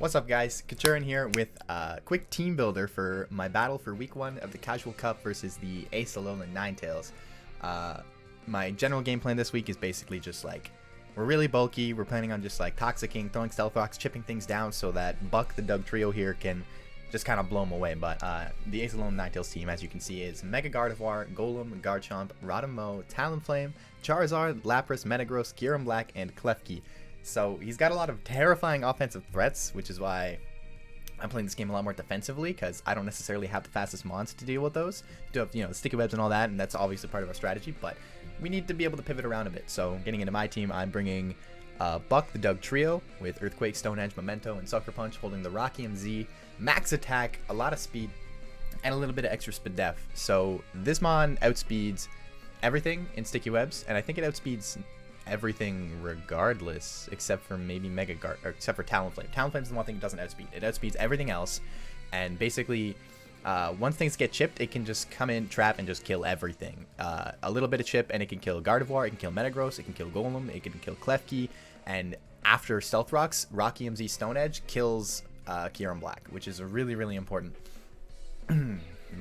What's up, guys? Kachurin here with a quick team builder for my battle for week 1 of the Casual Cup versus the Ace Alolan Ninetales. My general game plan this week is basically just like, we're really bulky, we're planning on just like Toxicking, throwing Stealth Rocks, chipping things down so that Buck, the Doug trio here, can just kind of blow them away. But the Ace Alolan Ninetales team, as you can see, is Mega Gardevoir, Golem, Garchomp, Rodamo, Talonflame, Charizard, Lapras, Metagross, Kyurem Black, and Klefki. So he's got a lot of terrifying offensive threats, which is why I'm playing this game a lot more defensively, because I don't necessarily have the fastest mons to deal with those. We do have, the sticky webs and all that, and that's obviously part of our strategy, but we need to be able to pivot around a bit. So getting into my team, I'm bringing Buck, the Doug trio, with Earthquake, Stone Edge, Memento, and Sucker Punch, holding the Rocky MZ, max attack, a lot of speed, and a little bit of extra speed def. So this mon outspeeds everything in sticky webs, and I think it outspeeds everything regardless, except for maybe except for Talonflame. Talonflame's the one thing it doesn't outspeed. It outspeeds everything else, and basically, once things get chipped, it can just come in, trap, and just kill everything. A little bit of chip, and it can kill Gardevoir, it can kill Metagross, it can kill Golem, it can kill Klefki, and after Stealth Rocks, Rocky MZ Stone Edge kills Kyurem Black, which is really, really important.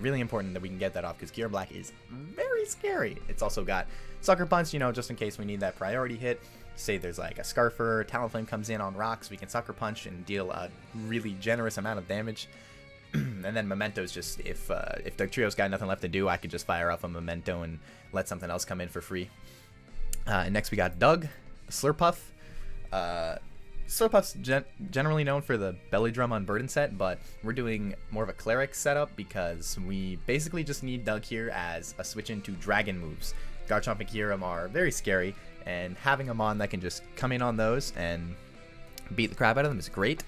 Really important that we can get that off, because Kyurem Black is very scary. It's also got Sucker Punch, just in case we need that priority hit. Say there's like a Scarfer, Talonflame comes in on rocks, we can Sucker Punch and deal a really generous amount of damage. And then Memento's just, if the trio's got nothing left to do, I could just fire off a Memento and let something else come in for free. And next we got Doug, Slurpuff. Slurpuff's generally known for the Belly Drum on Burden set, but we're doing more of a Cleric setup because we basically just need Doug here as a switch into Dragon moves. Garchomp and Kyurem are very scary, and having a mon that can just come in on those and beat the crap out of them is great.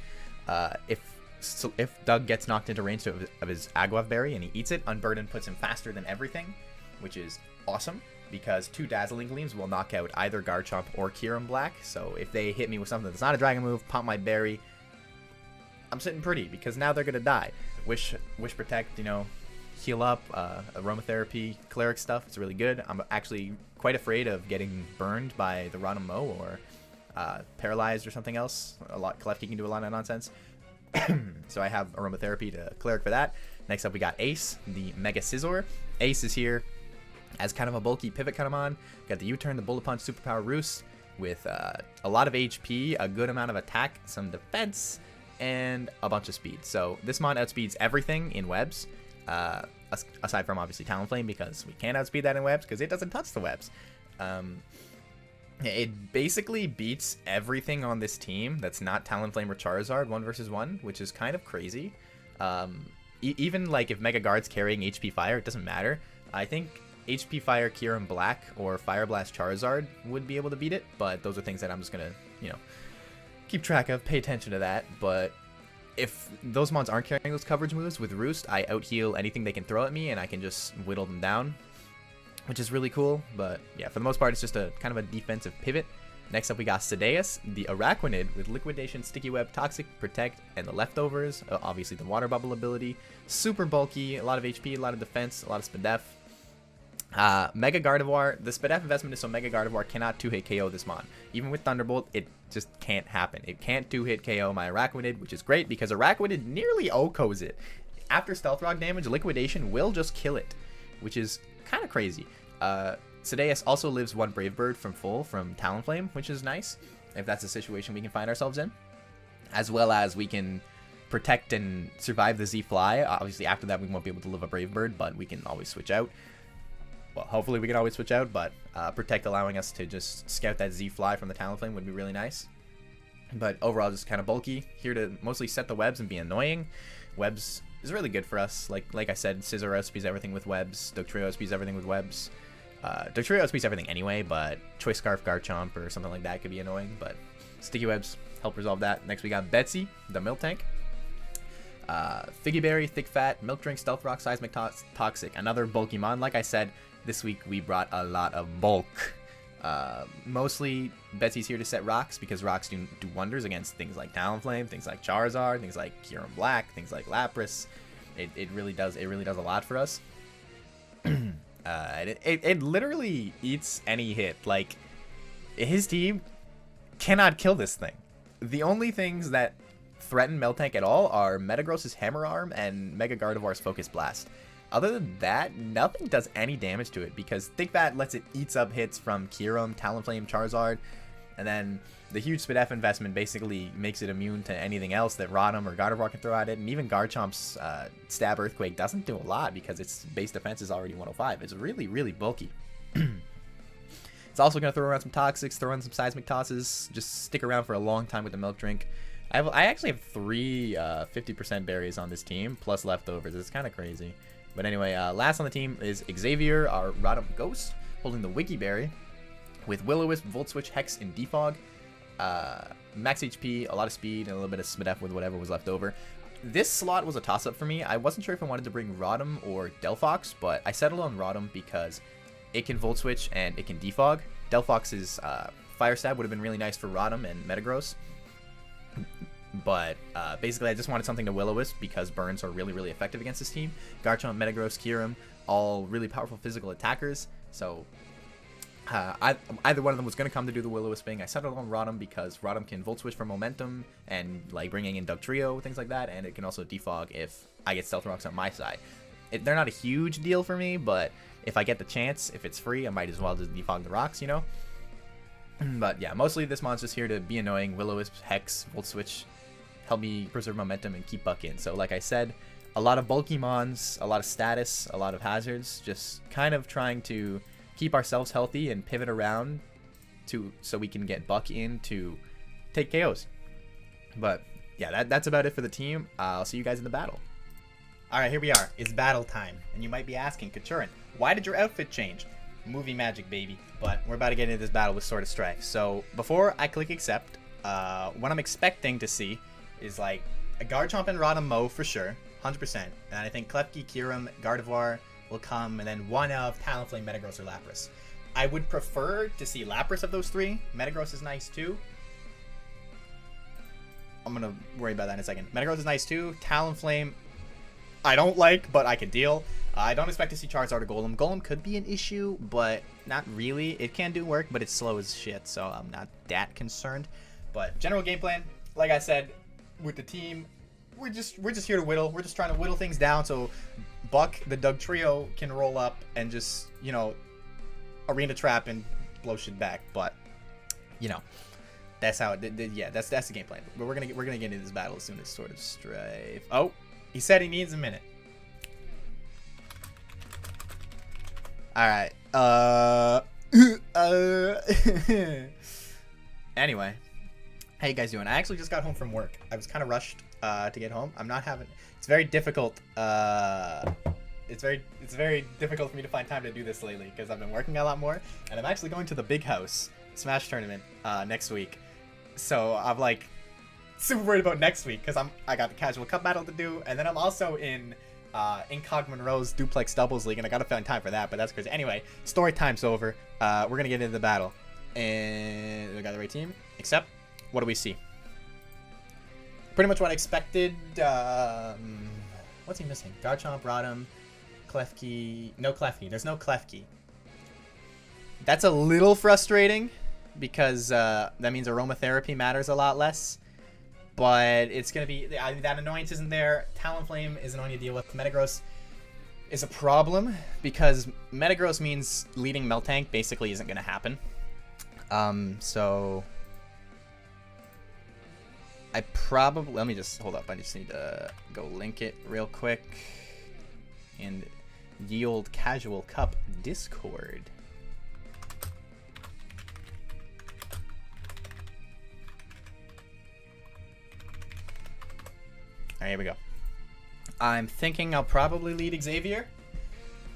If Doug gets knocked into range of his Aguav Berry and he eats it, Unburden puts him faster than everything, which is awesome, because 2 Dazzling Gleams will knock out either Garchomp or Kyurem Black. So if they hit me with something that's not a Dragon move, pop my berry, I'm sitting pretty, because now they're gonna die. Wish Protect, heal up, aromatherapy, Cleric stuff, it's really good. I'm actually quite afraid of getting burned by the Rodamo or paralyzed or something else. Klefki can do a lot of nonsense. So I have aromatherapy to Cleric for that. Next up we got Ace, the Mega Scizor. Ace is here as kind of a bulky pivot kind of mon. Got the U-turn, the Bullet Punch, Superpower Roost with a lot of HP, a good amount of attack, some defense, and a bunch of speed. So this mon outspeeds everything in webs, aside from obviously Talonflame, because we can't outspeed that in webs because it doesn't touch the webs. It basically beats everything on this team that's not Talonflame or Charizard 1 versus 1, which is kind of crazy. Even like if Mega Guard's carrying HP Fire, it doesn't matter. I think HP Fire Kyurem Black or Fire Blast Charizard would be able to beat it, but those are things that I'm just gonna, keep track of, pay attention to that. But if those mons aren't carrying those coverage moves, with Roost, I out-heal anything they can throw at me, and I can just whittle them down, which is really cool. But yeah, for the most part, it's just a kind of a defensive pivot. Next up, we got Sedeus, the Araquanid, with Liquidation, Sticky Web, Toxic, Protect, and the Leftovers. Obviously, the Water Bubble ability. Super bulky, a lot of HP, a lot of defense, a lot of speed def. Mega Gardevoir, the speed def investment is so Mega Gardevoir cannot 2-hit KO this mon. Even with Thunderbolt, it just can't happen. It can't 2-hit KO my Araquanid, which is great because Araquanid nearly OHKOs it. After Stealth Rock damage, Liquidation will just kill it, which is kind of crazy. Sedeus also lives 1 Brave Bird from full from Talonflame, which is nice, if that's a situation we can find ourselves in. As well as we can protect and survive the Z-Fly. Obviously, after that, we won't be able to live a Brave Bird, but we can always switch out. Well, hopefully we can always switch out, but Protect allowing us to just scout that Z-Fly from the Talonflame would be really nice. But overall, just kind of bulky. Here to mostly set the webs and be annoying. Webs is really good for us. Like I said, Scizor outspeeds everything with webs. Dugtrio outspeeds everything with webs. Dugtrio outspeeds everything anyway, but Choice Scarf Garchomp or something like that could be annoying. But Sticky Webs help resolve that. Next we got Betsy, the Milk Tank. Figgy Berry, Thick Fat, Milk Drink, Stealth Rock, Seismic Toxic. Another bulky mon. Like I said, this week we brought a lot of bulk. Mostly Betsy's here to set rocks, because rocks do wonders against things like Talonflame, things like Charizard, things like Kyurem Black, things like Lapras. It really does a lot for us. It literally eats any hit. Like, his team cannot kill this thing. The only things that threaten Miltank at all are Metagross's Hammer Arm and Mega Gardevoir's Focus Blast. Other than that, nothing does any damage to it, because Think That lets it eats up hits from Kyurem, Talonflame, Charizard, and then the huge Spadef investment basically makes it immune to anything else that Rotom or Gardevoir can throw at it, and even Garchomp's Stab Earthquake doesn't do a lot because its base defense is already 105. It's really, really bulky. It's also going to throw around some Toxics, throw in some Seismic Tosses, just stick around for a long time with the Milk Drink. I actually have 3 50% berries on this team, plus leftovers. It's kind of crazy. But anyway, last on the team is Xavier, our Rotom Ghost, holding the Wiki Berry, with Will-O-Wisp, Volt Switch, Hex, and Defog. Max HP, a lot of speed, and a little bit of Smadef with whatever was left over. This slot was a toss-up for me. I wasn't sure if I wanted to bring Rotom or Delphox, but I settled on Rotom because it can Volt Switch and it can Defog. Delphox's Fire Stab would have been really nice for Rotom and Metagross. But basically, I just wanted something to Will-O-Wisp because burns are really, really effective against this team. Garchomp, Metagross, Kyurem, all really powerful physical attackers. So either one of them was going to come to do the Will-O-Wisping. I settled on Rotom because Rotom can Volt Switch for momentum and like bringing in Dugtrio, things like that. And it can also defog if I get Stealth Rocks on my side. They're not a huge deal for me, but if I get the chance, if it's free, I might as well just defog the rocks, you know? But yeah, mostly this monster's here to be annoying. Will-O-Wisp, Hex, Volt Switch, help me preserve momentum and keep Buck in. So like I said, a lot of bulky mons, a lot of status, a lot of hazards, just kind of trying to keep ourselves healthy and pivot around so we can get Buck in to take KOs. But yeah, that's about it for the team. I'll see you guys in the battle. Alright, here we are. It's battle time. And you might be asking, Kachurin, why did your outfit change? Movie magic, baby. But we're about to get into this battle with Sword of Strife. So before I click accept, what I'm expecting to see is like a Garchomp and Rotom Mo for sure, 100%. And I think Klefki, Kyurem, Gardevoir will come, and then one of Talonflame, Metagross, or Lapras. I would prefer to see Lapras of those 3. Metagross is nice too. I'm going to worry about that in a second. Metagross is nice too. Talonflame, I don't like, but I can deal. I don't expect to see Charizard or Golem. Golem could be an issue, but not really. It can do work, but it's slow as shit, so I'm not that concerned. But general game plan, like I said, with the team, we're just here to whittle. We're just trying to whittle things down so Buck, the Dugtrio, can roll up and just, you know, arena trap and blow shit back. But, you know, that's how it. Yeah, that's the game plan. But we're gonna get into this battle as soon as Sword of Strife. Oh, he said he needs a minute. All right. Anyway, how you guys doing? I actually just got home from work. I was kind of rushed to get home. I'm not having. It's very difficult. It's very difficult for me to find time to do this lately because I've been working a lot more, and I'm actually going to the Big House Smash tournament next week. So I'm like super worried about next week because I got the Casual Cup battle to do, and then I'm also in Incog Monroe's Duplex Doubles League, and I gotta find time for that, but that's crazy. Anyway, story time's over. We're gonna get into the battle, and we got the right team. Except, what do we see? Pretty much what I expected. What's he missing? Garchomp, Rotom, Klefki. No Klefki. There's no Klefki. That's a little frustrating because that means aromatherapy matters a lot less. But it's going to be... that annoyance isn't there. Talonflame is annoying to deal with. Metagross is a problem because Metagross means leading Miltank basically isn't going to happen. So... I probably... Let me just... Hold up. I just need to go link it real quick. In the old Casual Cup Discord. Alright, here we go. I'm thinking I'll probably lead Xavier.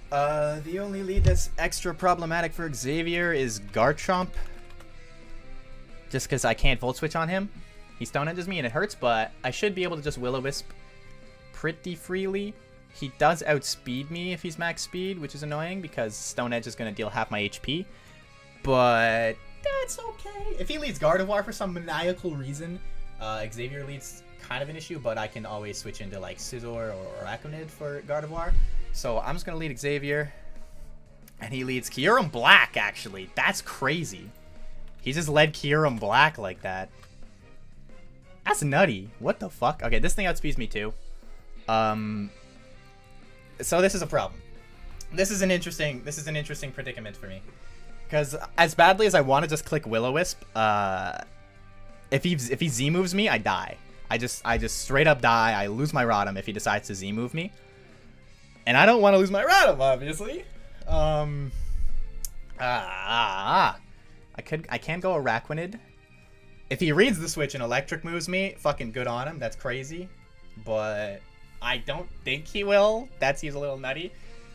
The only lead that's extra problematic for Xavier is Garchomp. Just because I can't Volt Switch on him. He Stone Edges me and it hurts, but I should be able to just Will-O-Wisp pretty freely. He does outspeed me if he's max speed, which is annoying because Stone Edge is going to deal half my HP. But that's okay. If he leads Gardevoir for some maniacal reason, Xavier leads kind of an issue, but I can always switch into like Scizor or Arachnid for Gardevoir. So I'm just going to lead Xavier. And he leads Kyurem Black, actually. That's crazy. He just led Kyurem Black like that. That's nutty. What the fuck? Okay, this thing outspeeds me too. So this is a problem. This is an interesting predicament for me. Because as badly as I want to just click Will-O-Wisp, if he Z moves me, I die. I just straight up die. I lose my Rotom if he decides to Z move me. And I don't want to lose my Rotom, obviously. I can go Araquanid. If he reads the switch and electric moves me, fucking good on him. That's crazy. But I don't think he will. That seems a little nutty.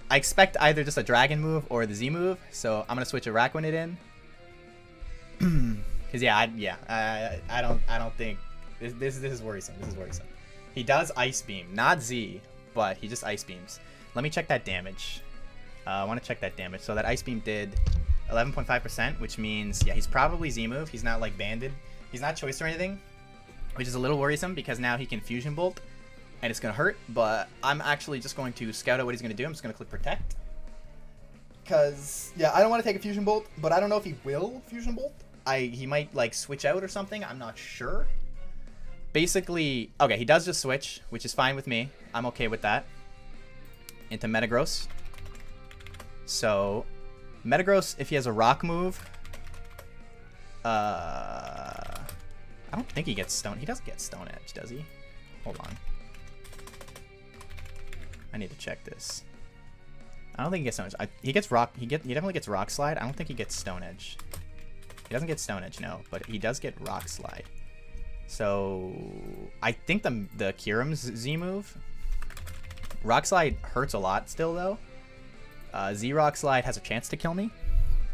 I expect either just a dragon move or the Z move. So I'm gonna switch Araquanid in. Cause I don't think this is worrisome. This is worrisome. He does Ice Beam, not Z, but he just Ice Beams. Let me check that damage. I want to check that damage. So that Ice Beam did 11.5%, which means, yeah, he's probably Z-move. He's not, like, banded. He's not choiced or anything, which is a little worrisome because now he can Fusion Bolt, and it's going to hurt. But I'm actually just going to scout out what he's going to do. I'm just going to click Protect. Because, yeah, I don't want to take a Fusion Bolt, but I don't know if he will Fusion Bolt. He might, like, switch out or something. I'm not sure. Basically, okay, he does just switch, which is fine with me. I'm okay with that. Into Metagross. So, Metagross, if he has a rock move, I don't think he gets Stone. He doesn't get Stone Edge, does he? Hold on. I need to check this. I don't think he gets Stone Edge. He gets Rock. He definitely gets Rock Slide. I don't think he gets Stone Edge. He doesn't get Stone Edge, no, but he does get Rock Slide. So, I think the Kyurem's Z move. Rock Slide hurts a lot still, though. Z-Rock Slide has a chance to kill me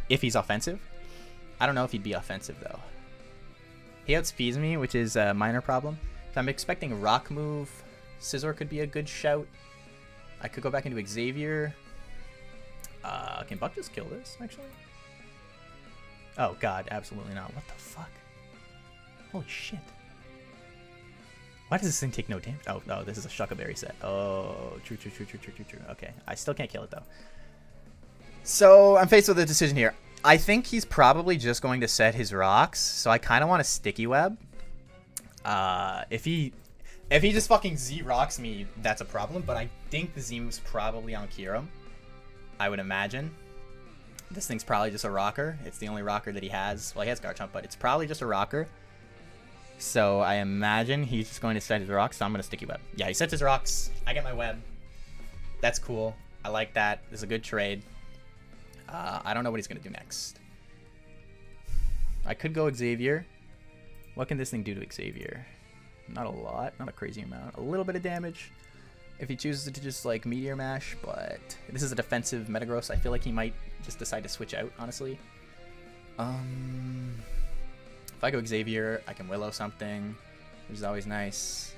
if he's offensive. I don't know if he'd be offensive, though. He outspeeds me, which is a minor problem. So I'm expecting Rock Move. Scizor could be a good shout. I could go back into Xavier. Can Buck just kill this, actually? Oh, God, absolutely not. What the fuck? Holy shit. Why does this thing take no damage? Oh, no, this is a Shuckleberry set. Oh, true. Okay, I still can't kill it, though. So, I'm faced with a decision here. I think he's probably just going to set his rocks, so I kind of want a Sticky Web. If he just fucking Z-Rocks me, that's a problem, but I think the Z-move's probably on Kyurem. I would imagine. This thing's probably just a rocker. It's the only rocker that he has. Well, he has Garchomp, but it's probably just a rocker. So I imagine he's just going to set his rocks, so I'm going to Sticky Web. Yeah, he sets his rocks. I get my web. That's cool. I like that. This is a good trade. I don't know what he's going to do next. I could go Xavier. What can this thing do to Xavier? Not a lot. Not a crazy amount. A little bit of damage if he chooses to just, like, Meteor Mash, but this is a defensive Metagross. I feel like he might just decide to switch out, honestly. If I go Xavier, I can Willow something, which is always nice.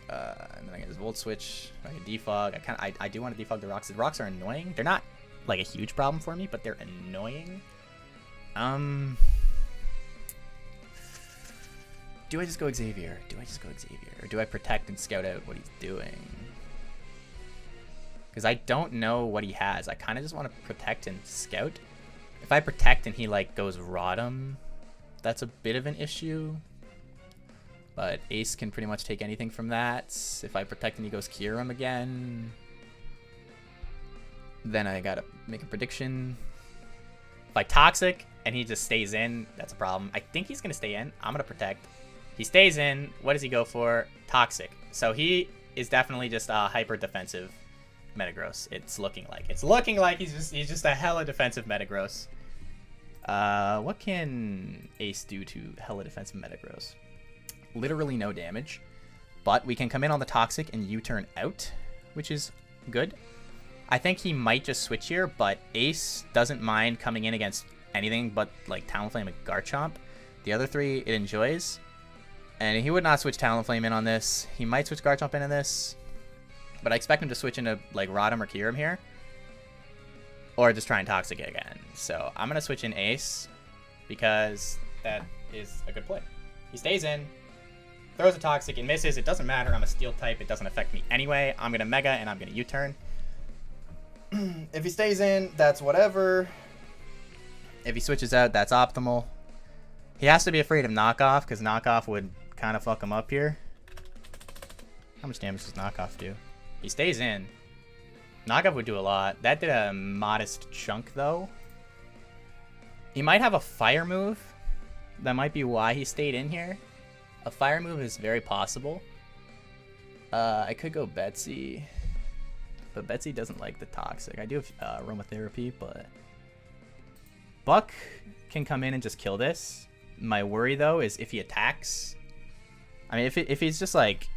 And then I can just Volt Switch. I can Defog. I do want to defog the rocks. The rocks are annoying. They're not like a huge problem for me, but they're annoying. Do I just go Xavier? Or do I protect and scout out what he's doing? Because I don't know what he has. I kind of just want to protect and scout. If I protect and he, like, goes Rotom, that's a bit of an issue. But Ace can pretty much take anything from that. If I protect and he goes Kyurem again, then I gotta make a prediction. If I Toxic and he just stays in, that's a problem. I think he's gonna stay in. I'm gonna protect. He stays in. What does he go for? Toxic. So he is definitely just a hyper defensive Metagross. It's looking like he's just a hella defensive Metagross. What can Ace do to hella defensive Metagross? Literally no damage, but we can come in on the Toxic and U-turn out, which is good. I think he might just switch here, but Ace doesn't mind coming in against anything but, like, Talonflame and Garchomp. The other three it enjoys, and he would not switch Talonflame in on this. He might switch Garchomp into this, but I expect him to switch into, like, Rotom or Kyurem here, or just try and Toxic again. So I'm gonna switch in Ace because that is a good play. He stays in, throws a Toxic, and misses. It doesn't matter. I'm a Steel type. It doesn't affect me anyway. I'm gonna Mega and I'm gonna U-turn. If he stays in, that's whatever. If he switches out, that's optimal. He has to be afraid of Knockoff, because Knockoff would kind of fuck him up here. How much damage does knockoff do? He stays in. Knockoff would do a lot. That did a modest chunk, though. He might have a fire move. That might be why he stayed in here. A fire move is very possible. I could go Betsy. But Betsy doesn't like the toxic. I do have aromatherapy, but... Buck can come in and just kill this. My worry, though, is if he attacks... I mean, if he's just like...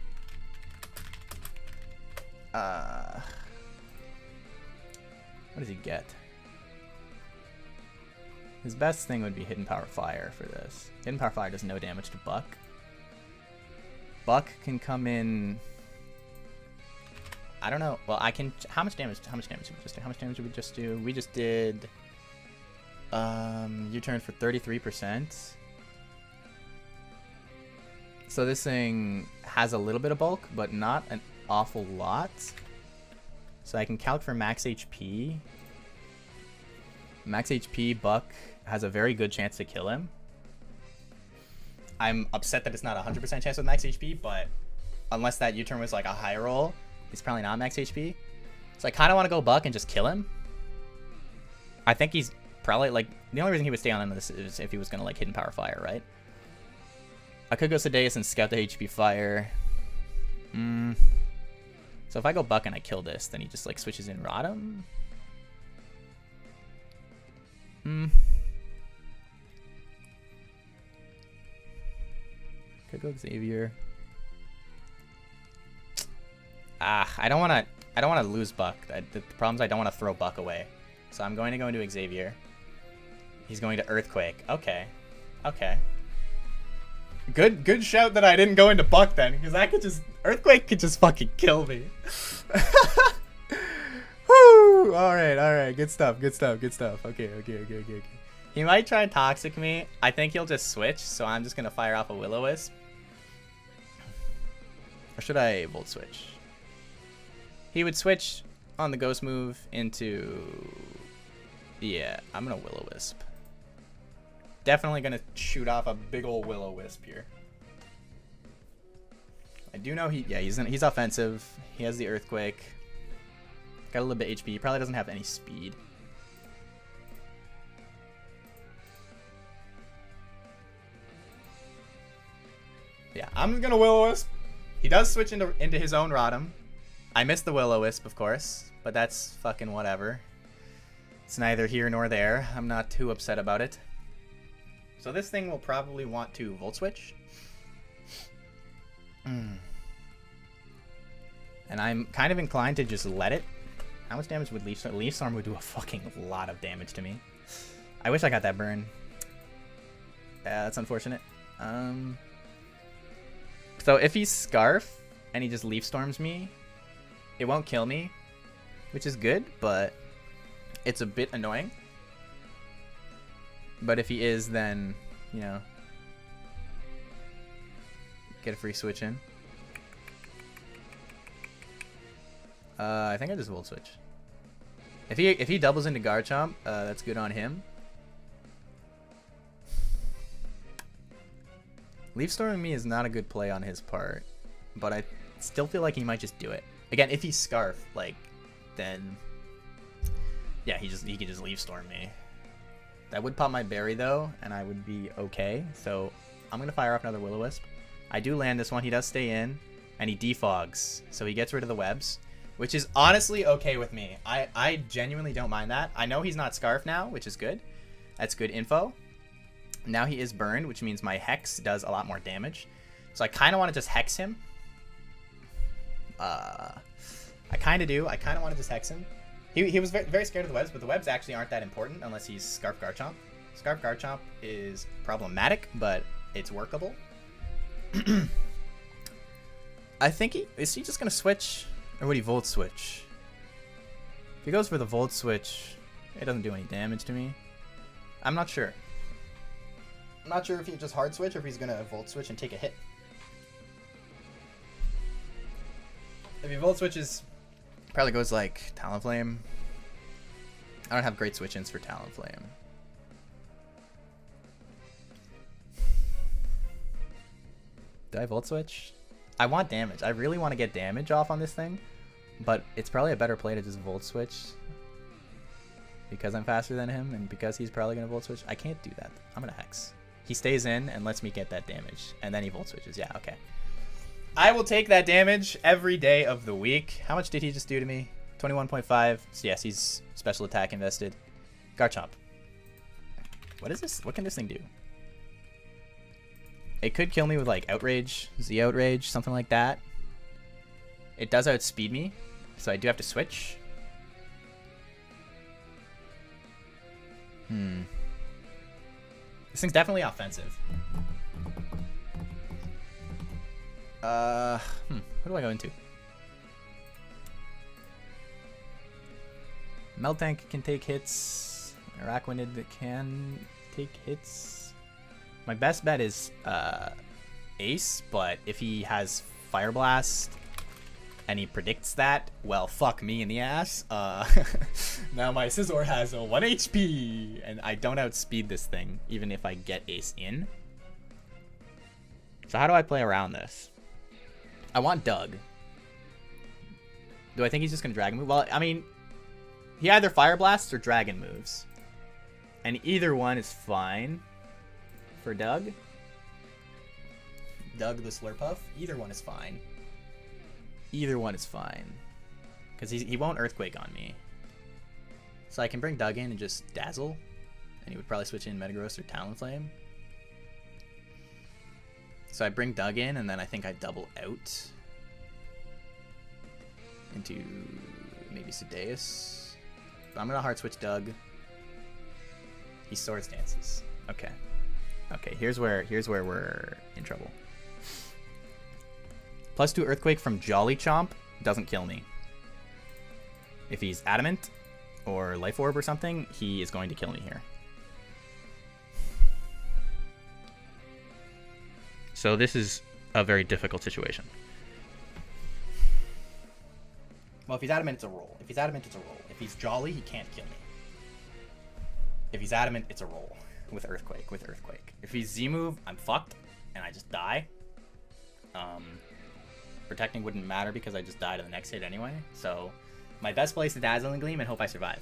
What does he get? His best thing would be Hidden Power Fire for this. Hidden Power Fire does no damage to Buck. Buck can come in... I don't know. Well, I can... How much damage did we just do? How much damage did we just do? We just did... U-turn for 33%. So this thing has a little bit of bulk, but not an awful lot. So I can calc for max HP. Max HP, Buck has a very good chance to kill him. I'm upset that it's not a 100% chance with max HP, but unless that U-turn was like a high roll, he's probably not max HP. So I kind of want to go Buck and just kill him. I think he's probably like, the only reason he would stay on this is if he was going to like Hidden Power Fire, right? I could go Sedeus and scout the HP Fire. So if I go Buck and I kill this, then he just like switches in Rotom. Could go Xavier. I don't want to lose Buck. The problem is I don't want to throw Buck away. So I'm going to go into Xavier. He's going to Earthquake. Okay. Good shout that I didn't go into Buck then, because I could just... Earthquake could just fucking kill me. Woo! Alright. Good stuff. Okay. He might try and Toxic me. I think he'll just switch, so I'm just going to fire off a Will-O-Wisp. Or should I Volt Switch? He would switch on the Ghost move into... Yeah, I'm going to Will-O-Wisp. Definitely going to shoot off a big old Will-O-Wisp here. I do know he's offensive. He has the Earthquake. Got a little bit HP. He probably doesn't have any speed. Yeah, I'm gonna Will-O-Wisp. He does switch into his own Rotom. I missed the Will-O-Wisp, of course, but that's fucking whatever. It's neither here nor there. I'm not too upset about it. So this thing will probably want to Volt Switch. And I'm kind of inclined to just let it. How much damage would Leaf Storm? Leaf Storm would do a fucking lot of damage to me. I wish I got that burn. That's unfortunate. So if he's Scarf and he just Leaf Storms me, it won't kill me, which is good, but it's a bit annoying. But if he is, then, you know, get a free switch in. I think I just Volt Switch. If he doubles into Garchomp, that's good on him. Leaf Storming me is not a good play on his part, but I still feel like he might just do it. Again, if he's Scarf, like, then yeah, he could just Leaf Storm me. That would pop my berry though, and I would be okay. So I'm gonna fire off another Will-O-Wisp. I do land this one. He does stay in, and he defogs, so he gets rid of the webs, which is honestly okay with me. I genuinely don't mind that. I know he's not Scarf now, which is good. That's good info. Now he is burned, which means my Hex does a lot more damage. So I kind of want to just Hex him. I kind of do. I kind of want to just Hex him. He was very scared of the webs, but the webs actually aren't that important unless he's Scarf Garchomp. Scarf Garchomp is problematic, but it's workable. I think is he just going to switch? Or would he Volt Switch? If he goes for the Volt Switch, it doesn't do any damage to me. I'm not sure. I'm not sure if he just Hard Switch or if he's going to Volt Switch and take a hit. If he Volt Switches, probably goes like Talonflame. I don't have great switch-ins for Talonflame. Do I Volt Switch? I want damage. I really want to get damage off on this thing, but it's probably a better play to just Volt Switch because I'm faster than him and because he's probably going to Volt Switch. I can't do that. I'm going to Hex. He stays in and lets me get that damage, and then he Volt Switches. Yeah, okay. I will take that damage every day of the week. How much did he just do to me? 21.5. So yes, he's special attack invested. Garchomp. What is this? What can this thing do? It could kill me with like Outrage, Z Outrage, something like that. It does outspeed me, so I do have to switch. This thing's definitely offensive. What do I go into? Meltank can take hits. Araquanid that can take hits. My best bet is Ace, but if he has Fire Blast and he predicts that, well, fuck me in the ass. Now my Scizor has a 1 HP, and I don't outspeed this thing, even if I get Ace in. So how do I play around this? I want Doug. Do I think he's just going to Dragon move? Well, I mean, he either Fire Blasts or Dragon moves. And either one is fine for Doug. Doug the Slurpuff. Either one is fine. Either one is fine. Because he won't Earthquake on me. So I can bring Doug in and just Dazzle. And he would probably switch in Metagross or Talonflame. So I bring Doug in, and then I think I double out into maybe Sedeus. But I'm going to hard switch Doug. He Swords Dances. Okay. Okay, here's where we're in trouble. +2 Earthquake from Jolly Chomp doesn't kill me. If he's Adamant or Life Orb or something, he is going to kill me here. So this is a very difficult situation. Well, if he's Adamant, it's a roll. If he's Adamant, it's a roll. If he's Jolly, he can't kill me. If he's Adamant, it's a roll. With Earthquake. If he's Z-move, I'm fucked, and I just die. Protecting wouldn't matter because I just die to the next hit anyway. So my best play is to Dazzling Gleam and hope I survive.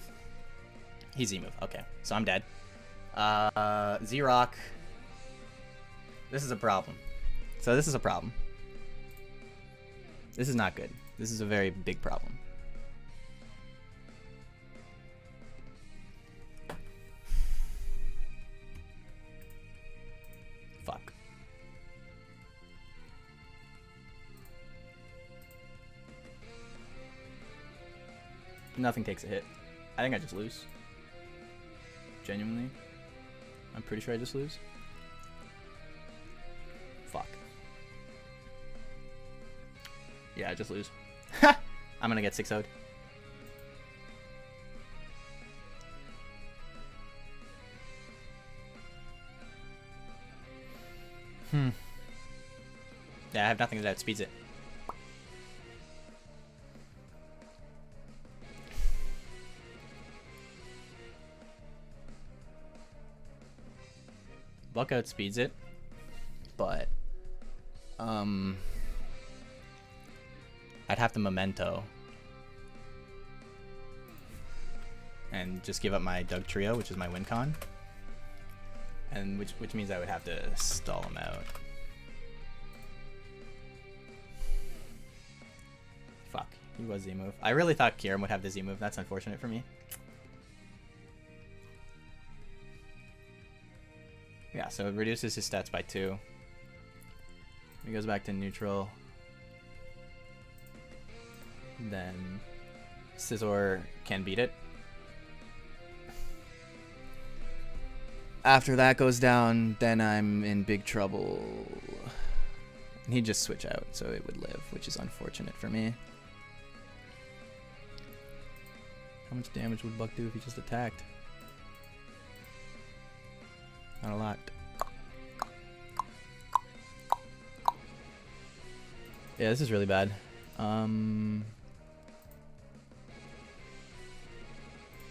He's Z-move. Okay, so I'm dead. Z-Rock. This is a problem. So this is a problem. This is not good. This is a very big problem. Fuck. Nothing takes a hit. I think I just lose. Genuinely. I'm pretty sure I just lose. Fuck. Yeah, I just lose. I'm gonna get 6-0'd. Yeah, I have nothing that outspeeds it. Buck outspeeds it, but I'd have to Memento and just give up my Doug Trio, which is my win con, and which means I would have to stall him out. Fuck, he was Z-move. I really thought Kieran would have the Z-move. That's unfortunate for me. Yeah, so it reduces his stats by 2. He goes back to neutral. Then Scizor can beat it. After that goes down, then I'm in big trouble. And he'd just switch out, so it would live, which is unfortunate for me. How much damage would Buck do if he just attacked? Not a lot. Yeah, this is really bad.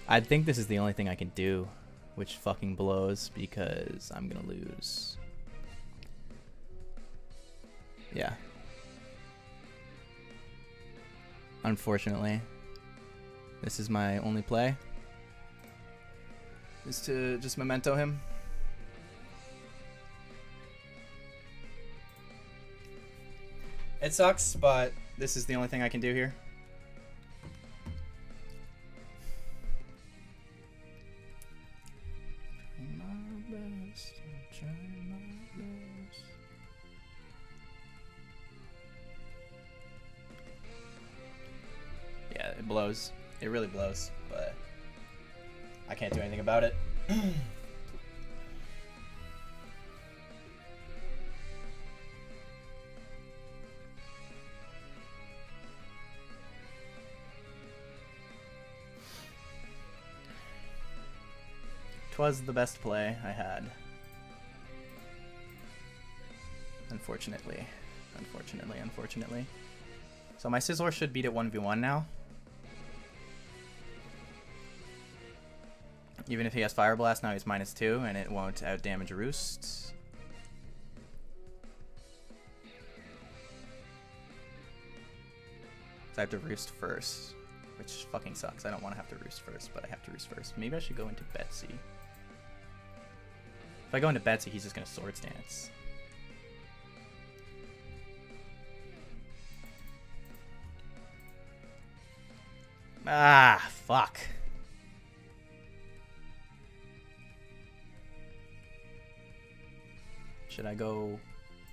I think this is the only thing I can do, which fucking blows because I'm gonna lose. Yeah. Unfortunately, this is my only play. Is to just memento him. It sucks, but this is the only thing I can do here. Yeah, it blows. It really blows, but I can't do anything about it. Twas the best play I had. Unfortunately. Unfortunately. So my Scizor should beat it 1v1 now. Even if he has Fire Blast, now he's -2 and it won't outdamage Roost. So I have to Roost first, which fucking sucks. I don't want to have to Roost first, but I have to Roost first. Maybe I should go into Betsy. If I go into Betsy, he's just going to Swords Dance. Ah, fuck. Should I go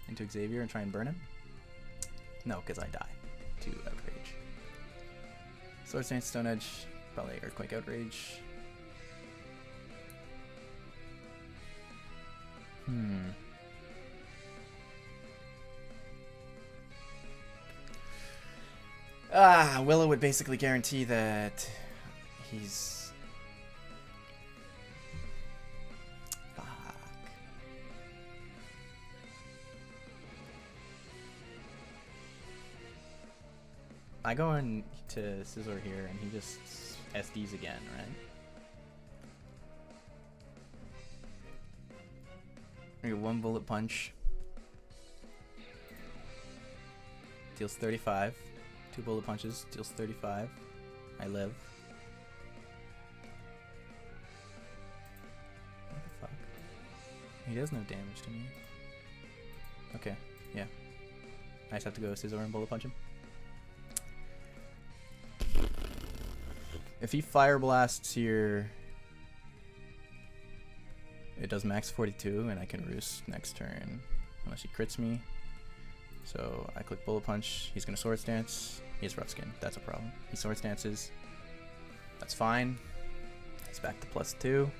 into Xavier and try and burn him? No, because I die to Outrage. Swords Dance, Stone Edge, probably Earthquake Outrage. Willow would basically guarantee that he's... Fuck. I go into Scizor here and he just SDs again, right? I get 1 Bullet Punch. Deals 35. 2 Bullet Punches. Deals 35. I live. What the fuck? He does no damage to me. Okay, yeah. I just have to go Scizor and Bullet Punch him. If he Fire Blasts here, it does max 42 and I can Roost next turn. Unless he crits me. So I click Bullet Punch. He's going to Swords Dance. He has Rough Skin. That's a problem. He Swords Dances. That's fine. He's back to +2.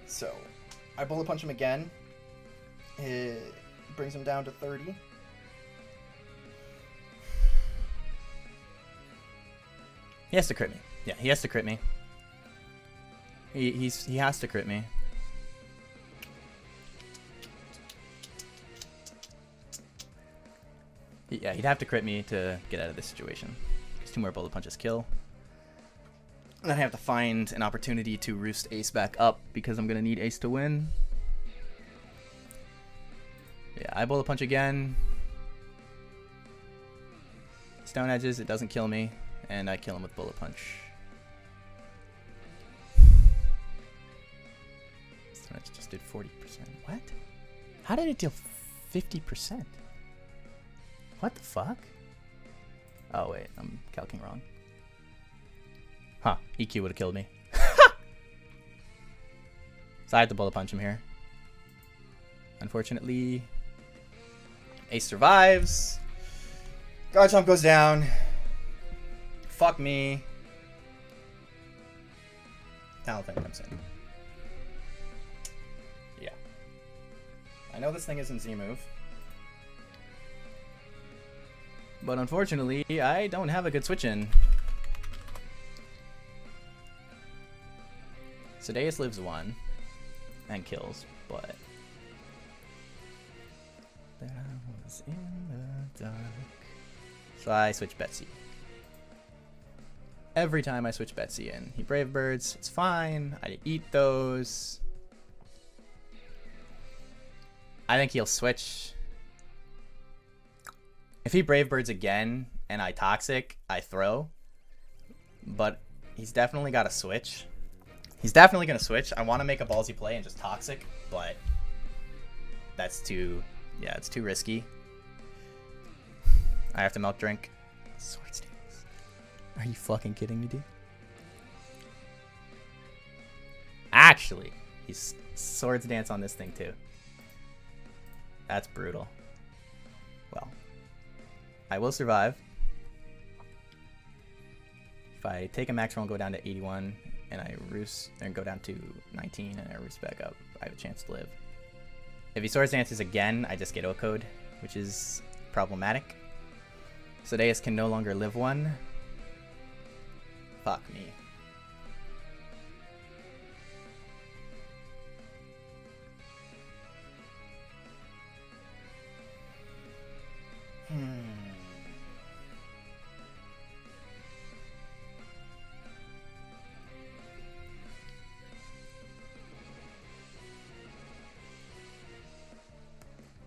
So I Bullet Punch him again. It brings him down to 30. He has to crit me. Yeah, he has to crit me. He has to crit me. Yeah, he'd have to crit me to get out of this situation. Because 2 more Bullet Punches kill. And then I have to find an opportunity to Roost Ace back up because I'm going to need Ace to win. Yeah, I Bullet Punch again. Stone Edges, it doesn't kill me. And I kill him with Bullet Punch. Stone Edge just did 40%. What? How did it deal 50%? What the fuck? Oh wait, I'm calcing wrong. Huh, EQ would have killed me. So I had to Bullet Punch him here. Unfortunately, Ace survives. Garchomp goes down. Fuck me. Talonflame comes in. Yeah. I know this thing isn't Z-move. But unfortunately, I don't have a good switch in. Sedeus lives 1 and kills, but I was in the dark. So I switch Betsy. Every time I switch Betsy in, he Brave Birds, it's fine. I eat those. I think he'll switch. If he Brave Birds again and I Toxic, I throw. But he's definitely got to switch. He's definitely going to switch. I want to make a ballsy play and just Toxic, but that's too... Yeah, it's too risky. I have to Milk Drink. Sword Stance. Are you fucking kidding me, dude? Actually, he's Swords Dance on this thing too. That's brutal. Well, I will survive. If I take a max roll and go down to 81, and I roost and go down to 19, and I roost back up, I have a chance to live. If he Swords Dances again, I just get O-Code, which is problematic. Sedeus can no longer live one. Fuck me.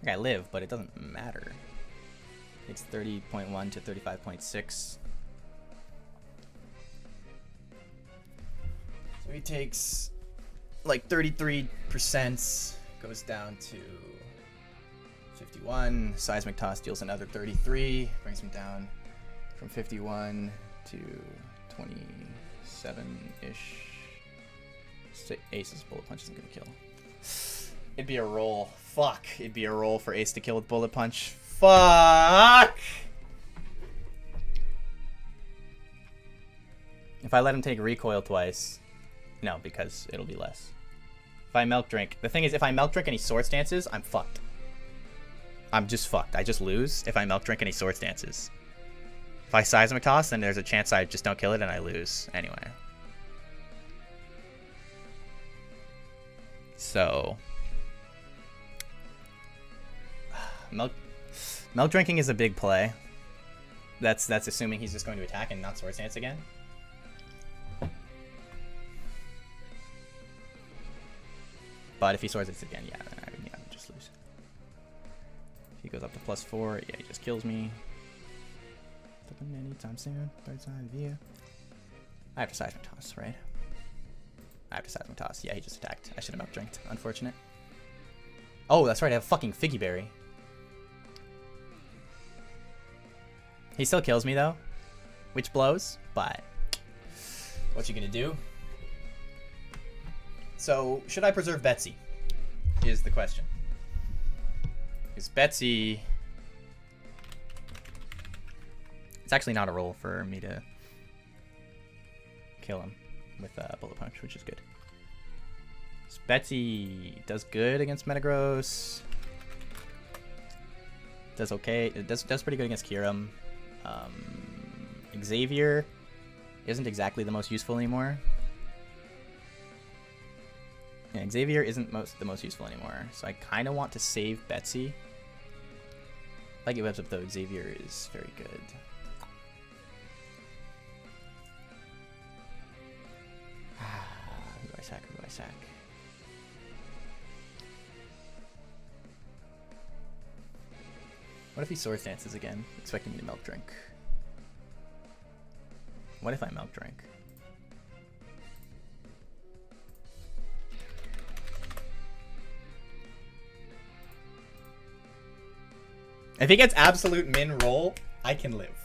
I live, but it doesn't matter. It's 30.1 to 35.6. So he takes like 33%, goes down to 51. Seismic Toss deals another 33, brings him down from 51 to 27-ish. Ace's Bullet Punch isn't gonna kill. It'd be a roll. Fuck. It'd be a roll for Ace to kill with Bullet Punch. Fuck! If I let him take recoil twice... No, because it'll be less. If I Milk Drink... The thing is, if I Milk Drink and he Sword Stances, I'm fucked. I'm just fucked. I just lose if I Milk Drink and he Sword Stances. If I Seismic Toss, then there's a chance I just don't kill it and I lose. Anyway. So... Milk Drinking is a big play. That's assuming he's just going to attack and not Sword Stance again. But if he Swords Stance again, yeah, then I would just lose. If he goes up to +4, yeah, he just kills me. Anytime soon. Third side view. I have to Seismic Toss, right? I have to Seismic Toss. Yeah, he just attacked. I should have Milk Drinked. Unfortunate. Oh, that's right. I have fucking Figgy Berry. He still kills me though, which blows, but what you gonna do? So, should I preserve Betsy? Is the question. Because Betsy... It's actually not a roll for me to kill him with Bullet Punch, which is good. So Betsy does good against Metagross. Does okay. It does pretty good against Kyurem. Xavier isn't exactly the most useful anymore. Yeah, Xavier isn't the most useful anymore, so I kind of want to save Betsy. Like it webs up though, Xavier is very good. Who do I sack? Who do I sack? What if he Sword Stances again, expecting me to Milk Drink? What if I Milk Drink? If he gets absolute min roll, I can live.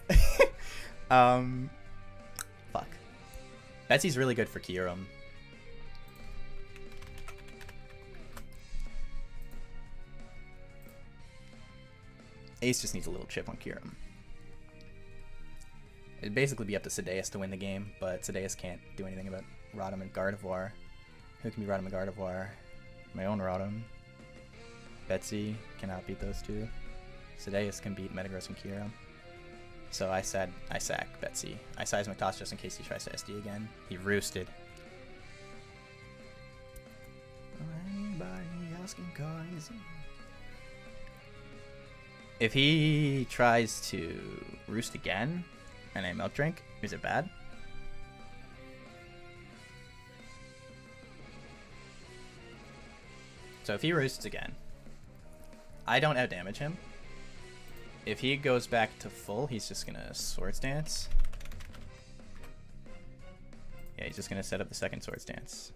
Fuck. Betsy's really good for Kyurem. Ace just needs a little chip on Kyurem. It'd basically be up to Sedeus to win the game, but Sedeus can't do anything about Rotom and Gardevoir. Who can be Rotom and Gardevoir? My own Rotom. Betsy cannot beat those two. Sedeus can beat Metagross and Kyurem. So I said I sack Betsy. I Seismic Toss just in case he tries to SD again. He roosted. Anybody asking cause? If he tries to roost again and I Milk Drink, is it bad? So if he roosts again I don't outdamage him. If he goes back to full, he's just gonna Swords Dance. Yeah, he's just gonna set up the second Swords Dance.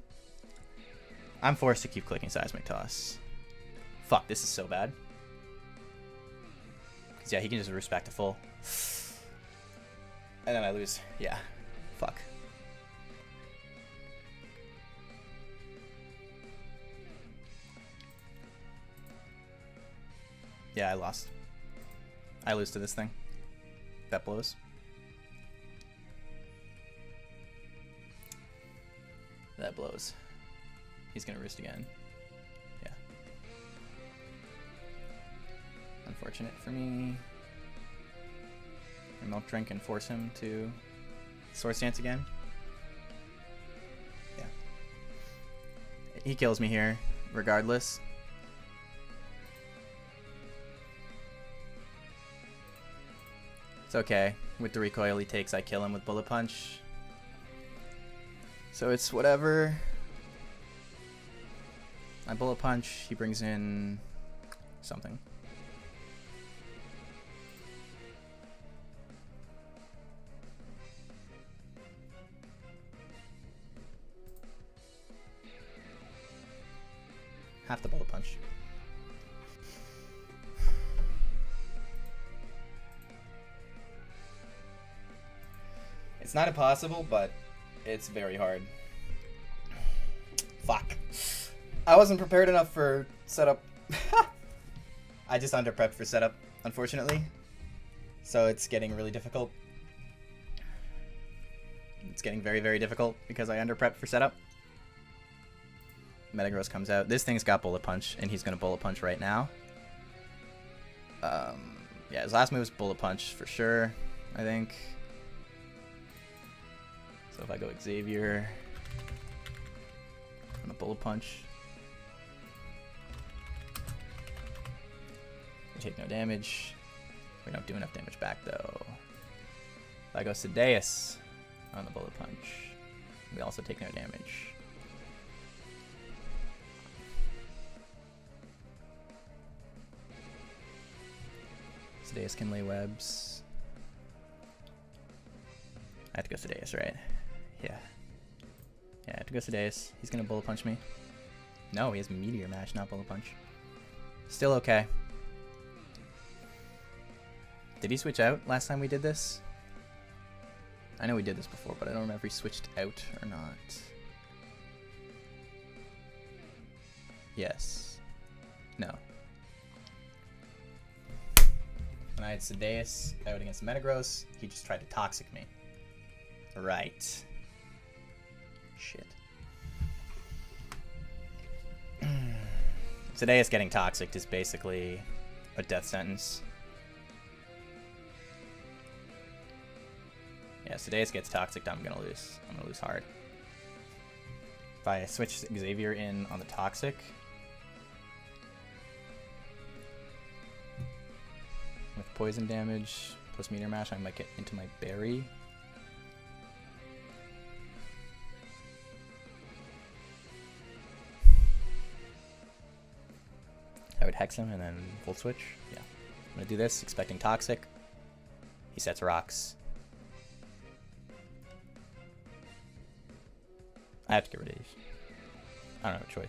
I'm forced to keep clicking Seismic Toss. Fuck, this is so bad. Cause yeah, he can just roost back to full. And then I lose. Yeah. Fuck. Yeah, I lost. I lose to this thing. That blows. That blows. He's gonna roost again. Yeah. Unfortunate for me. And Milk Drink and force him to Swords Dance again. Yeah. He kills me here, regardless. It's okay. With the recoil he takes, I kill him with Bullet Punch. So it's whatever. I Bullet Punch, he brings in something. Half the Bullet Punch. It's not impossible, but it's very hard. Fuck. I wasn't prepared enough for setup. I just under-prepped for setup, unfortunately. So it's getting really difficult. It's getting very, very difficult because I under-prepped for setup. Metagross comes out. This thing's got Bullet Punch, and he's going to Bullet Punch right now. Yeah, his last move is Bullet Punch for sure, I think. So if I go Xavier, I'm gonna Bullet Punch. We take no damage. We don't do enough damage back though. If I go Sedeus on the Bullet Punch, we also take no damage. Sedeus can lay webs. I have to go Sedeus, right? Yeah. Yeah, I have to go Sedeus. He's gonna Bullet Punch me. No, he has Meteor Mash, not Bullet Punch. Still okay. Did he switch out last time we did this? I know we did this before, but I don't remember if he switched out or not. Yes. No. When I had Sedeus out against Metagross, he just tried to Toxic me. Right. Shit. Sedeus getting Toxic is basically a death sentence. Yeah, Sedeus gets Toxic, I'm gonna lose. I'm gonna lose hard. If I switch Xavier in on the Toxic, with poison damage plus Meteor Mash, I might get into my berry. I would Hex him and then Volt Switch. Yeah. I'm gonna do this, expecting Toxic. He sets rocks. I have to get rid of these. I don't have a choice.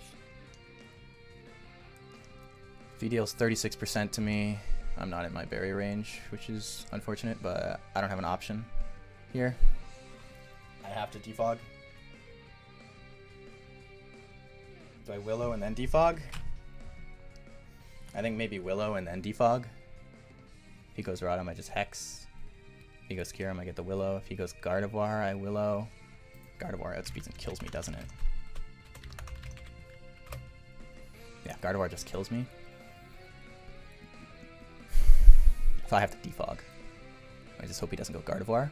If he deals 36% to me, I'm not in my berry range, which is unfortunate, but I don't have an option here. I have to defog. Do I Willow and then defog? I think maybe Willow and then defog. If he goes Rotom, I just Hex. If he goes Kyurem, I get the Willow. If he goes Gardevoir, I Willow. Gardevoir outspeeds and kills me, doesn't it? Yeah, Gardevoir just kills me. So I have to defog. I just hope he doesn't go Gardevoir.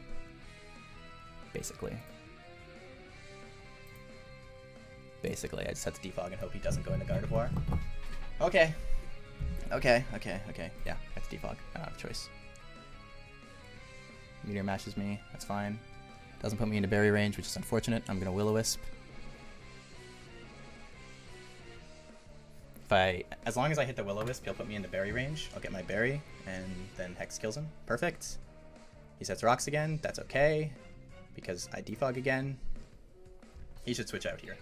Basically. Basically, I just have to defog and hope he doesn't go into Gardevoir. Okay. Okay. Yeah, I have to defog. I don't have a choice. Meteor Mashes me. That's fine. Doesn't put me into berry range, which is unfortunate. I'm going to Will-O-Wisp. As long as I hit the Will-O-Wisp, he'll put me into berry range. I'll get my berry, and then Hex kills him. Perfect. He sets rocks again. That's okay, because I defog again. He should switch out here.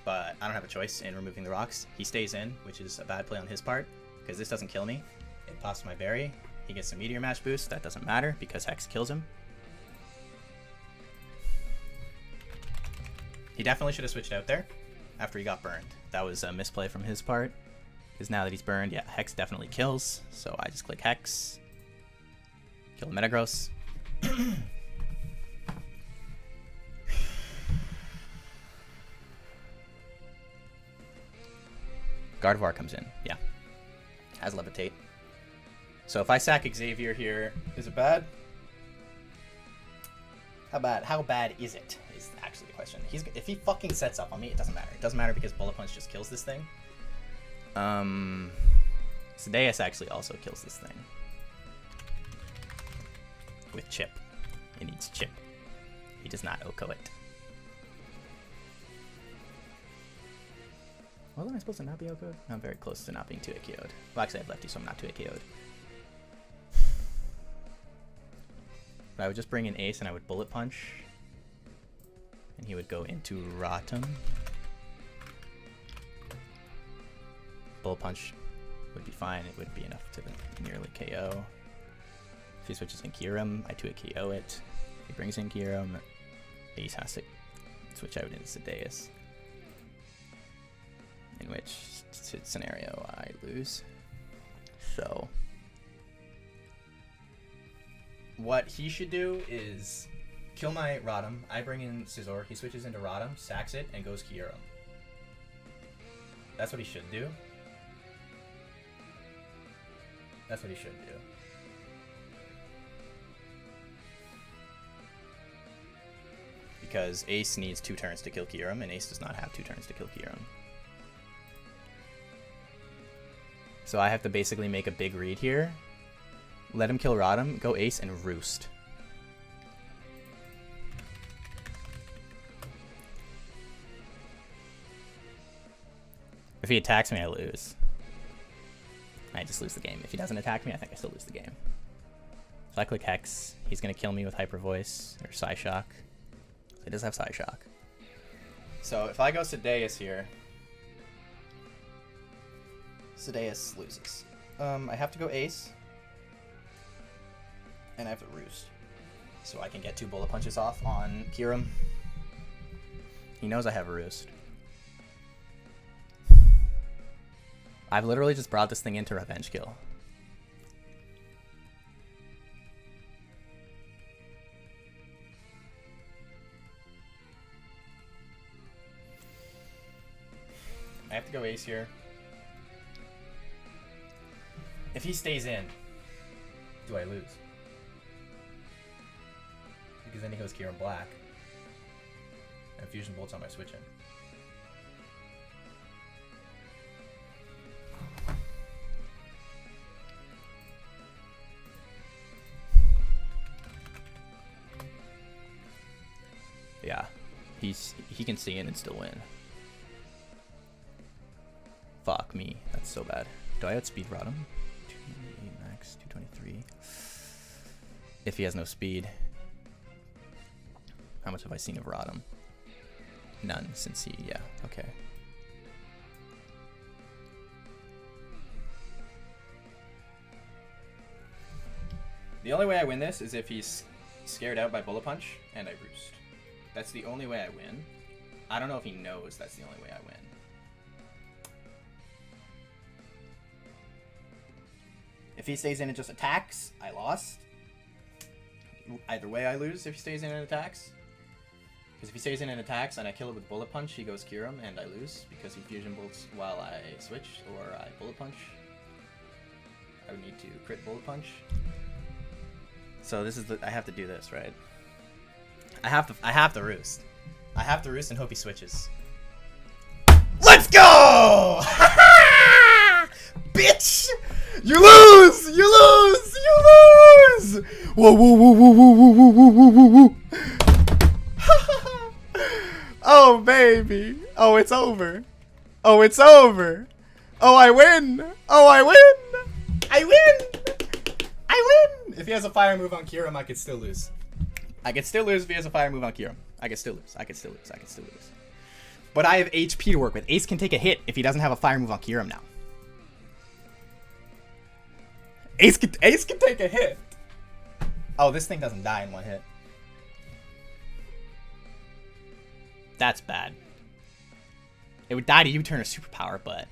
But I don't have a choice in removing the rocks. He stays in, which is a bad play on his part, because this doesn't kill me. It pops my berry. He gets a Meteor Mash boost. That doesn't matter, because Hex kills him. He definitely should have switched out there after he got burned. That was a misplay from his part, because now that he's burned, yeah, Hex definitely kills. So I just click Hex, kill Metagross. Gardevoir comes in, yeah. Has Levitate. So if I sack Xavier here, is it bad? How bad is it? Is actually the question. If he fucking sets up on me, it doesn't matter. It doesn't matter because Bullet Punch just kills this thing. Sedeas actually also kills this thing. With Chip. It needs Chip. He does not OHKO it. Wasn't I supposed to not be OHKO'd? I'm very close to not being 2-hit KO'd. Well, actually I have Lefty, so I'm not 2-hit KO'd. But I would just bring in Ace and I would Bullet Punch. And he would go into Rotom. Bullet Punch would be fine. It would be enough to nearly KO. If he switches in Kyurem, I 2-hit KO it. If he brings in Kyurem, Ace has to switch out into Sedeas. In which scenario I lose. So what he should do is kill my Rotom. I bring in Scizor. He switches into Rotom, sacks it, and goes Kyurem. That's what he should do. That's what he should do. Because Ace needs 2 turns to kill Kyurem, and Ace does not have 2 turns to kill Kyurem. So I have to basically make a big read here. Let him kill Rotom, go Ace, and Roost. If he attacks me, I lose. I just lose the game. If he doesn't attack me, I think I still lose the game. So I click Hex. He's going to kill me with Hyper Voice or Psyshock. So he does have Psyshock. So if I go Sedeas here, Sedeas loses. I have to go Ace. And I have to Roost. So I can get 2 Bullet Punches off on Kyurem. He knows I have a Roost. I've literally just brought this thing into Revenge Kill. I have to go Ace here. If he stays in, do I lose? Because then he goes Kyurem Black. And Fusion Bolt's on my switch in. Yeah, he can stay in and still win. Fuck me, that's so bad. Do I outspeed Rotom? 298 max, 223. If he has no speed. How much have I seen of Rotom? None, since he, yeah, okay. The only way I win this is if he's scared out by Bullet Punch and I Roost. That's the only way I win. I don't know if he knows that's the only way I win. If he stays in and just attacks, I lost. Either way I lose if he stays in and attacks. Because if he stays in and attacks and I kill it with Bullet Punch, he goes Kyurem and I lose because he Fusion Bolts while I switch or I Bullet Punch. I would need to crit Bullet Punch. So this is I have to do this, right? I have to Roost. I have to Roost and hope he switches. Let's go! Bitch! You lose! You lose! You lose! Whoa, whoa, whoa, whoa, whoa, whoa, whoa, whoa, whoa, whoa. Oh, baby. Oh, it's over. Oh, it's over. Oh, I win! Oh, I win! I win! I win! If he has a fire move on Kyurem, I could still lose. I could still lose if he has a fire move on Kyurem. I could still lose. I could still lose. I could still lose. But I have HP to work with. Ace can take a hit if he doesn't have a fire move on Kyurem now. Ace can take a hit. Oh, this thing doesn't die in one hit. That's bad. It would die to U-turn or superpower, but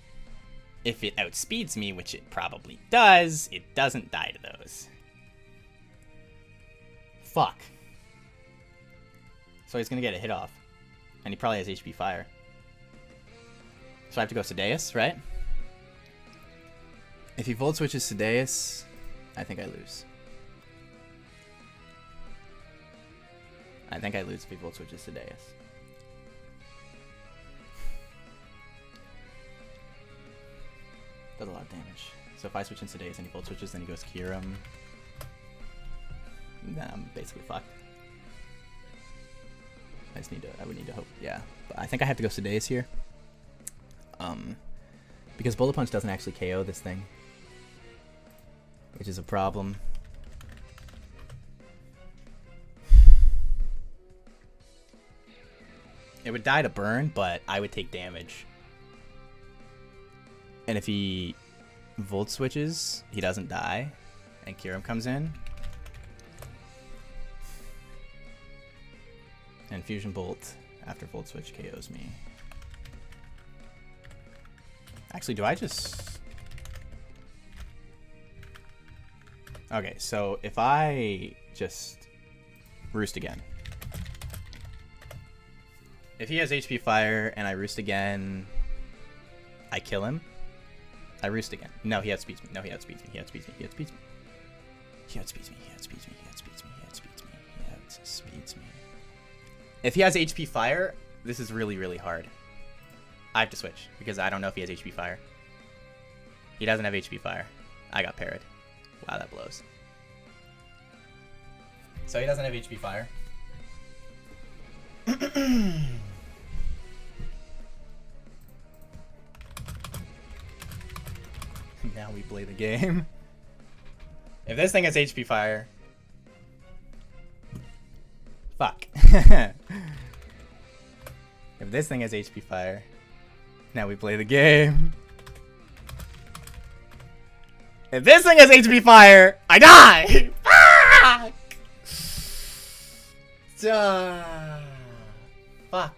if it outspeeds me, which it probably does, it doesn't die to those. Fuck. So he's gonna get a hit off. And he probably has HP fire. So I have to go Sedeus, right? If he Volt Switches Sedeus, I think I lose. I think I lose if he Volt Switches Sedeus. Does a lot of damage. So if I switch in Sedeus and he Volt Switches, then he goes Kyurem. Then I'm basically fucked. I would need to hope, yeah. But I think I have to go Sedeus here. Because Bullet Punch doesn't actually KO this thing. Which is a problem. It would die to burn, but I would take damage. And if he Volt Switches, he doesn't die. And Kyurem comes in. And Fusion Bolt after Volt Switch KOs me. Actually, do I just... Okay, so if I just Roost again. If he has HP Fire and I Roost again, I kill him. I Roost again. No, he outspeeds me. No, he outspeeds me. He outspeeds me. He outspeeds me. He outspeeds me. He outspeeds me. He outspeeds me. He outspeeds me. He outspeeds me. If he has HP Fire, this is really, really hard. I have to switch, because I don't know if he has HP Fire. He doesn't have HP Fire. I got parried. Wow, that blows. So he doesn't have HP Fire. Now we play the game. If this thing has HP Fire... Fuck. If this thing has HP Fire, now we play the game. If this thing has HP Fire, I die! Fuck! Fuck.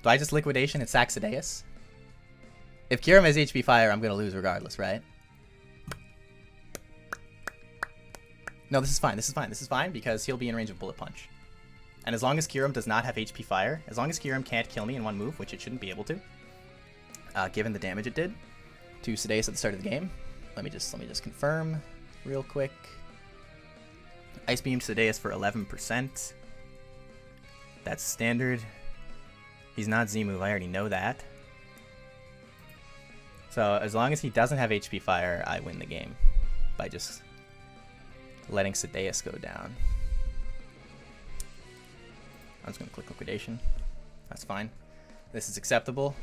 Do I just Liquidation and sack Sedeus? If Kyurem has HP Fire, I'm gonna lose regardless, right? No, this is fine. This is fine. This is fine because he'll be in range of Bullet Punch. And as long as Kyurem does not have HP Fire, as long as Kyurem can't kill me in one move, which it shouldn't be able to, given the damage it did to Sedeus at the start of the game. Let me just confirm real quick. Ice Beam Sedeus for 11%. That's standard. He's not Z-move. I already know that. So as long as he doesn't have HP Fire, I win the game by just letting Sedeus go down. I'm just going to click Liquidation. That's fine. This is acceptable.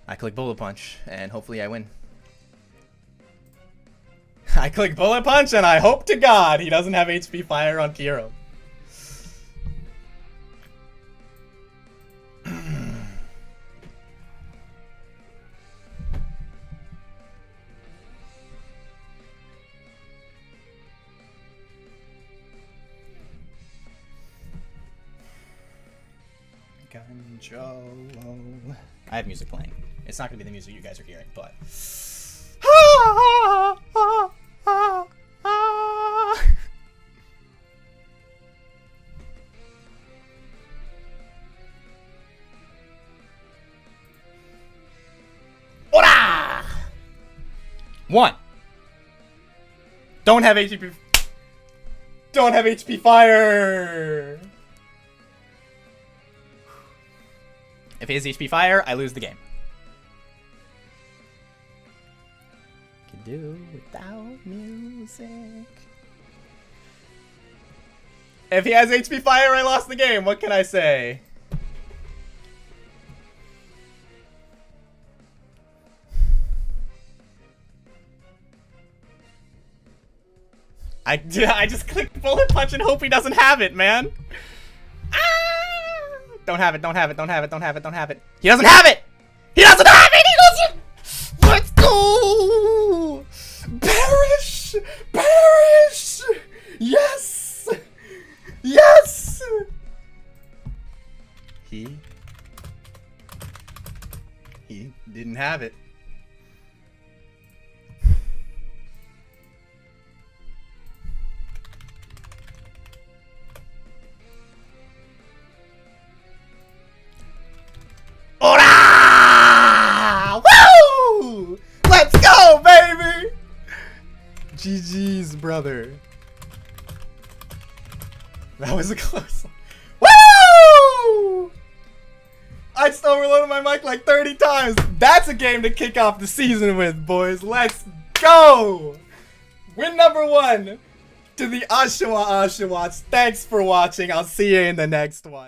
I click Bullet Punch, and hopefully I win. I click Bullet Punch, and I hope to God he doesn't have HP Fire on Kyurem. Control. I have music playing. It's not going to be the music you guys are hearing, but... Ora! 1. Don't have HP. Don't have HP Fire. If he has HP Fire, I lose the game. Can do without music. If he has HP Fire, I lost the game. What can I say? I just clicked bullet punch and hope he doesn't have it, man. Ah! Don't have it, don't have it, don't have it, don't have it, don't have it. He doesn't have it! He doesn't have it! He doesn't! Let's go! Perish! Perish! Yes! Yes! He didn't have it. Ora! Woo! Let's go, baby! GG's, brother. That was a close one. Woo! I just overloaded my mic like 30 times. That's a game to kick off the season with, boys. Let's go! Win number 1 to the Oshawotts. Thanks for watching. I'll see you in the next one.